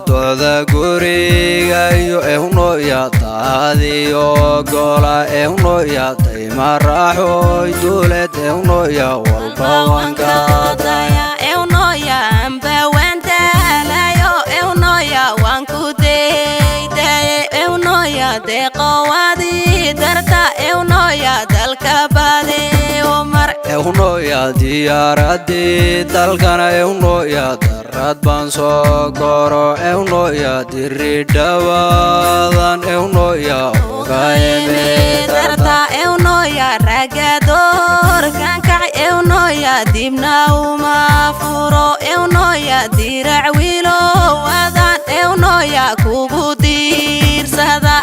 toda guriga iyo ehno ya taadiyo gola ehno ya taymaraxo dulad ehno ya walba wanka daya ehno ya amba wanta layo ehno ya wanku deeday ehno ya deqawadi darta ehno ya dalka baade umar ehno ya diyaradi dalkana ehno ya rad ban soo goro ehno ya diridhawadan ehno ya ogaayeme darta ehno ya ragador kanka ehno ya dibna uma furo ehno ya dirac wilo wadan ehno ya kugu diirsada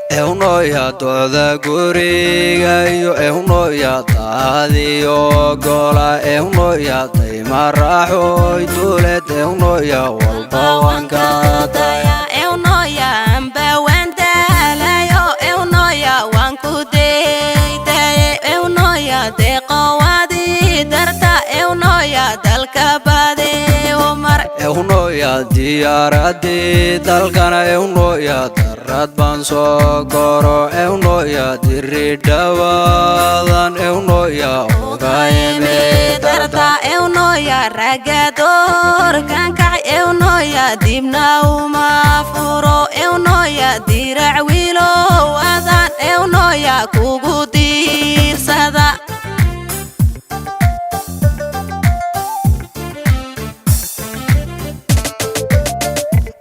ehno ya toda guriga iyo ehno ya taadiyo gola ehno ya taymaraxo dulad ehno ya walba wanka daya ehno ya amba wanta layo ehno ya wanku deeday ehno ya deqawadi darta ehno ya dalka baade umar ehno ya diyaradi dalkana ehno ya rad ban soo goro ehno ya diridhawadan ehno ya ogaayeme darta ehno ya ragador kanka ehno ya dibna uma furo ehno ya dirac wilo wadan ehno ya kugu diirsada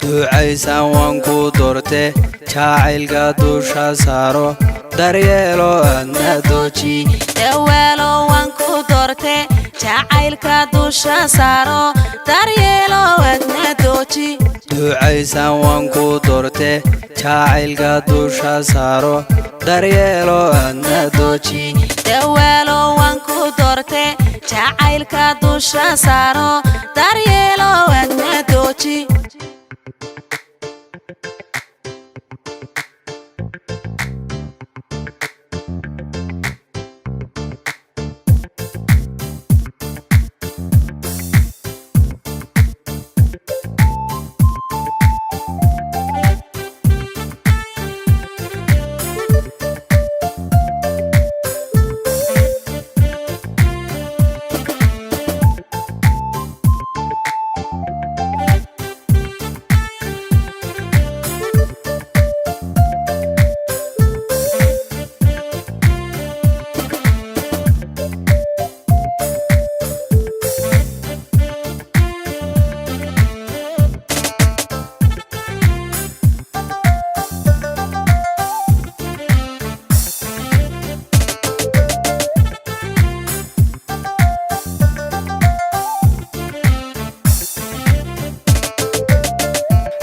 ducaysan wanku dorte jacaylka dusha saaro daryeelo adna dooji dawaalo wanku dorte jacaylka dusha saaro daryeelo adna dooji ducaysan wanku dorte jacaylka dusha saaro daryeelo adna dooji dawaalo wanku dorte jacaylka dusha saaro daryeelo adna dooji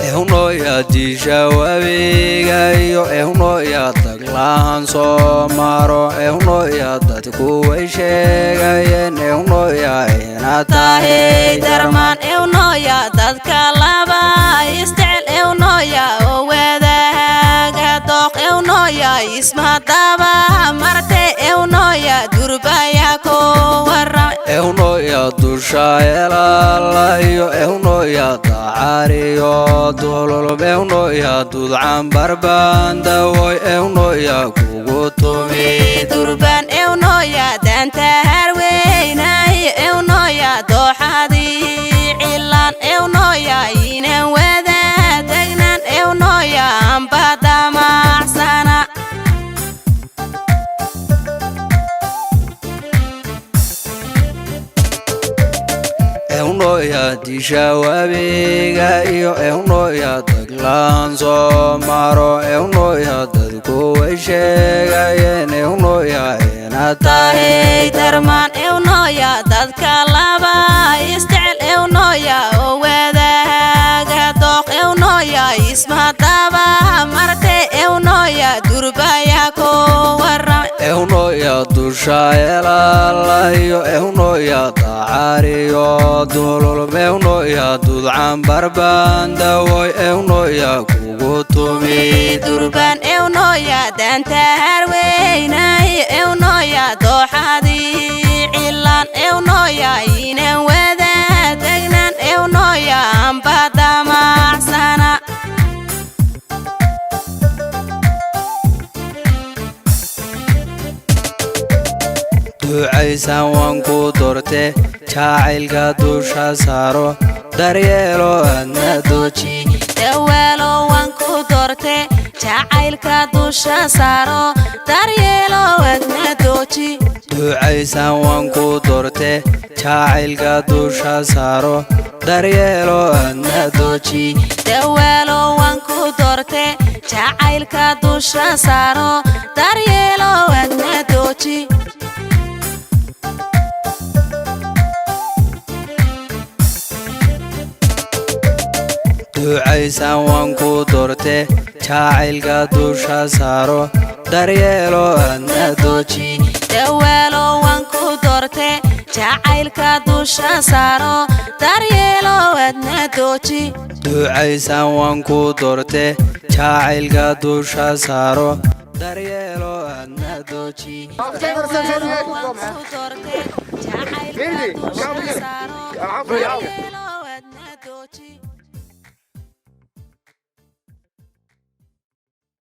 ehno ya dishawabiga iyo ehno ya taglaan soo maro ehno ya dadku way sheegayeen ehno ya inaad tahay darmaan ehno ya dadka laba isticel ehno ya wadaaga dooq ehno ya ismadaba marte ehno ya durbaya ko waram ehno ya dusha elala iyo ehno ya taariyo dolol ehno ya dudcan barbanda way ehno ya kugu tumi durban ehno ya danta harweynay ehno ya dooxadi cilan ehno ya inan wada degnan ehno ya amba damacsana ehno ya dishawabiga iyo ehno ya taglaan soo maro ehno ya dadku way sheegayeen ehno ya inaad tahay darmaan ehno ya dadka laba isticel ehno ya wadaaga dooq ehno ya ismadaba marte ehno ya durbaya ko waram ehno ya dusha elala iyo ehno ya taariyo dolol ehno ya dudcan barbanda way ehno ya kugu tumi durban ehno ya danta harweynay ehno ya dooxadi ewnoya inen wada degnan ewnoya ambada macsana ducaysan waan ku doorte jacaylka dusha saaro daryeelo adna dooji dawelo waan ku doorte jacaylka dusha saaro daryeelo adna dooji ducaysan waan ku doorte jacaylka dusha saaro daryeelo adna dooji dawelo waan ku doorte jacaylka dusha saaro daryeelo adna dooji ducaysan waan ku doorte jacaylka dusha saaro daryeelo adna dooji dawelo waan ku doorte jacaylka dusha saaro daryeelo adna dooji ducaysan waan ku doorte jacaylka dusha saaro daryeelo adna dooji dawelo waan ku doorte jacaylka dusha saaro daryeelo